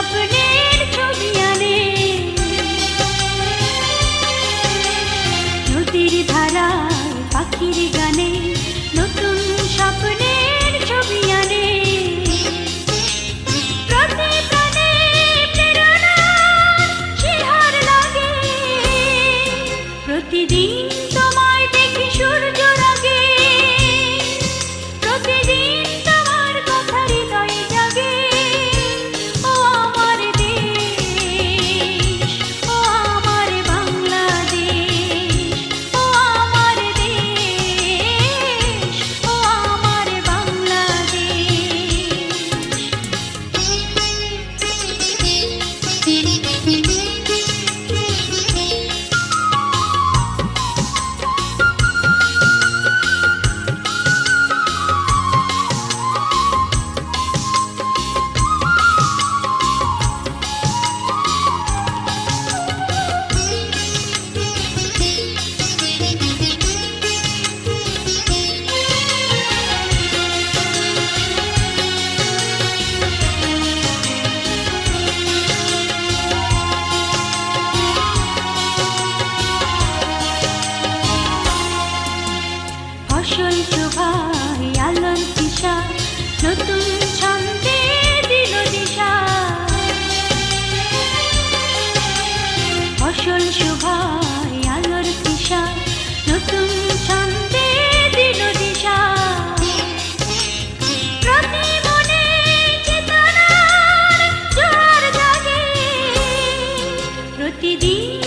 স্বপ্নের ছবি আনে নদীর ধারায় পাখির গানে নতুন স্বপ্নের ছবি আনে প্রতি প্রাণে প্রেরণা শিহর লাগে প্রতিদিন তোমায় দেখি সূর্য রাগে প্রতিদিন তোমার কথা হৃদয়ে জাগে ও আমার দেশ ও আমার বাংলাদেশ ও আমার দেশ ও আমার ফসল শোভায় আলোর দিশা নতুন ছন্দে দিল দিশা ফসল শোভায় আলোর দিশা নতুন ছন্দে দিল দিশা প্রতি মনে চেতনার জোয়ার জাগে প্রতিদিন